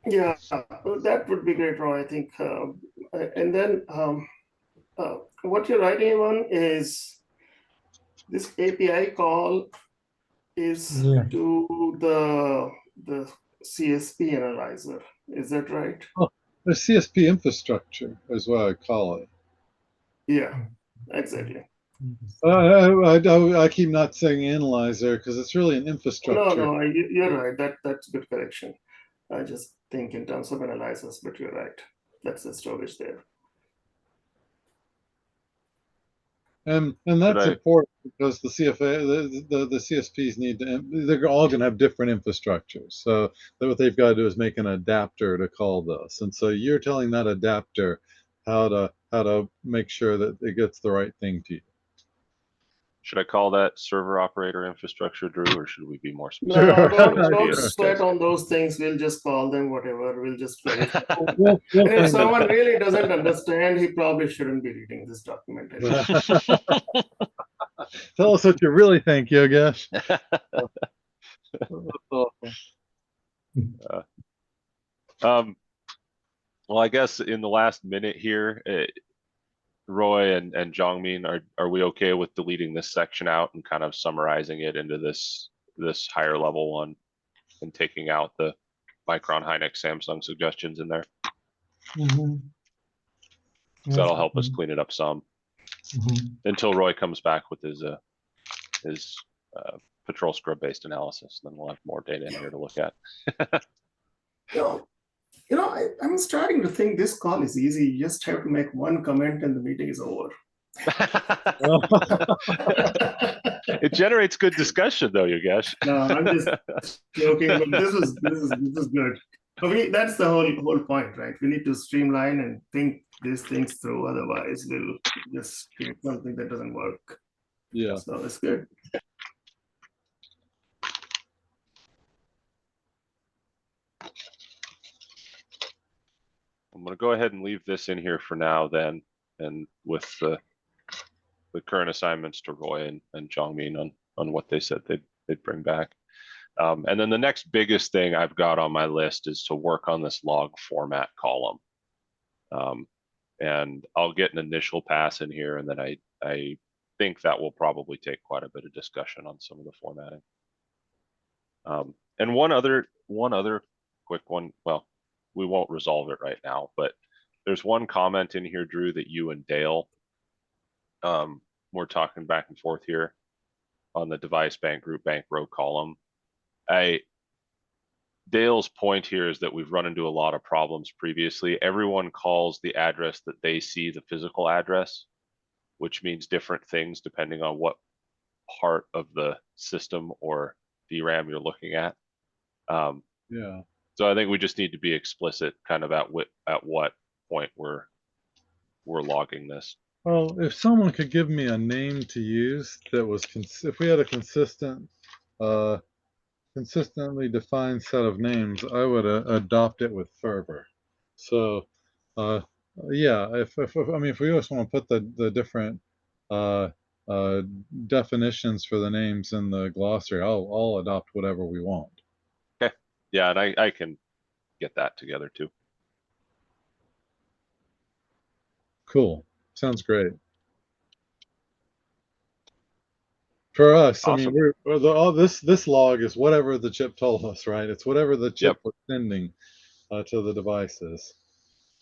Speaker 4: yeah, that would be great, Roy, I think. And then what you're writing on is this API call is
Speaker 3: Yeah.
Speaker 4: to the CSP analyzer. Is that right?
Speaker 5: The CSP infrastructure is what I call it.
Speaker 4: Yeah, exactly.
Speaker 5: I keep not saying analyzer because it's really an infrastructure.
Speaker 4: No, you're right. That's good correction. I just think in terms of analysis, but you're right. That's the storage there.
Speaker 5: And that's important because the CFA, the CSPs need to, they're all going to have different infrastructures. So what they've got to do is make an adapter to call this. And so you're telling that adapter how to make sure that it gets the right thing to you.
Speaker 1: Should I call that server operator infrastructure, Drew, or should we be more
Speaker 4: No,
Speaker 1: specific?
Speaker 4: don't sweat on those things. We'll just call them whatever. We'll just verify.
Speaker 5: We'll
Speaker 4: And if
Speaker 5: find
Speaker 4: someone really doesn't understand, he probably shouldn't be reading this document anymore.
Speaker 5: Tell us what you really think, Yogesh.
Speaker 1: Well, I guess in the last minute here, Roy and Jongmin, are we okay with deleting this section out and kind of summarizing it into this higher level one and taking out the Micron, Hynix, Samsung suggestions in there?
Speaker 3: Mm-hmm.
Speaker 1: So that'll help us clean it up some until Roy comes back with his patrol scrub based analysis. Then we'll have more data in here to look at.
Speaker 4: I'm starting to think this call is easy. You just have to make one comment and the meeting is over.
Speaker 1: It generates good discussion, though, Yogesh.
Speaker 4: No, I'm just joking, but this is good. But that's the whole point, right? We need to streamline and think these things through. Otherwise, we'll just create something that doesn't work.
Speaker 5: Yeah.
Speaker 4: So it's good.
Speaker 1: I'm going to go ahead and leave this in here for now then, and with the current assignments to Roy and Jongmin on what they said they'd bring back. And then the next biggest thing I've got on my list is to work on this log format column. And I'll get an initial pass in here, and then I think that will probably take quite a bit of discussion on some of the formatting. And one other quick one, well, we won't resolve it right now, but there's one comment in here, Drew, that you and Dale we're talking back and forth here on the device bank group bank row column. Dale's point here is that we've run into a lot of problems previously. Everyone calls the address that they see the physical address, which means different things depending on what part of the system or DRAM you're looking at.
Speaker 5: Yeah.
Speaker 1: So I think we just need to be explicit kind of at what point we're logging this.
Speaker 5: Well, if someone could give me a name to use that was, if we had a consistently defined set of names, I would adopt it with fervor. So, yeah, if we just want to put the different definitions for the names in the glossary, I'll adopt whatever we want.
Speaker 1: Okay. Yeah, and I can get that together too.
Speaker 5: Cool. Sounds great. For us,
Speaker 1: Awesome.
Speaker 5: I mean, this log is whatever the chip told us, right? It's whatever the chip was sending to the devices.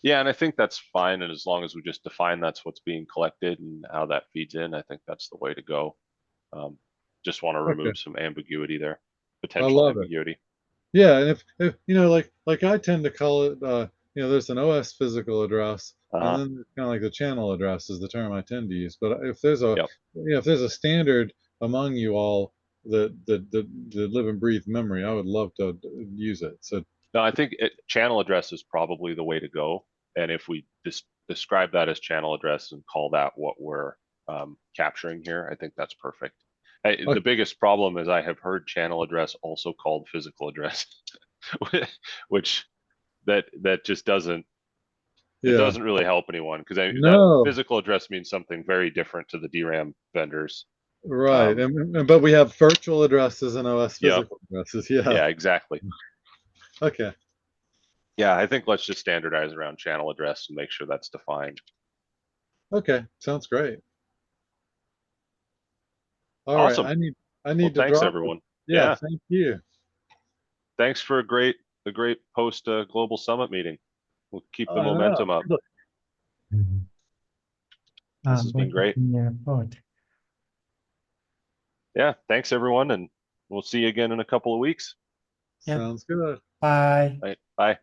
Speaker 1: Yeah, and I think that's fine. And as long as we just define that's what's being collected and how that feeds in, I think that's the way to go. Just want to remove some ambiguity there, potential ambiguity.
Speaker 5: Yeah, and if like I tend to call it, there's an OS physical address, and then kind of like the channel address is the term I tend to use. But if there's if there's a standard among you all that live and breathe memory, I would love to use it. So
Speaker 1: no, I think channel address is probably the way to go. And if we just describe that as channel address and call that what we're capturing here, I think that's perfect. The biggest problem is I have heard channel address also called physical address, which that just doesn't, it
Speaker 5: Yeah.
Speaker 1: doesn't really help anyone, because that
Speaker 5: No.
Speaker 1: physical address means something very different to the DRAM vendors.
Speaker 5: Right. But we have virtual addresses and OS
Speaker 1: Yep.
Speaker 5: physical addresses. Yeah.
Speaker 1: Yeah, exactly.
Speaker 5: Okay.
Speaker 1: Yeah, I think let's just standardize around channel address and make sure that's defined.
Speaker 5: Okay. Sounds great. All right.
Speaker 1: Awesome.
Speaker 5: I need
Speaker 1: Well,
Speaker 5: to
Speaker 1: thanks
Speaker 5: drop.
Speaker 1: everyone.
Speaker 5: Yeah.
Speaker 1: Yeah.
Speaker 5: Thank you.
Speaker 1: Thanks for a great post global summit meeting. We'll keep the
Speaker 5: I know.
Speaker 1: momentum up.
Speaker 3: Mhm.
Speaker 1: This has been great.
Speaker 3: Report.
Speaker 1: Yeah, thanks everyone, and we'll see you again in a couple of weeks.
Speaker 3: Yeah.
Speaker 5: Sounds good.
Speaker 3: Bye.
Speaker 1: Bye.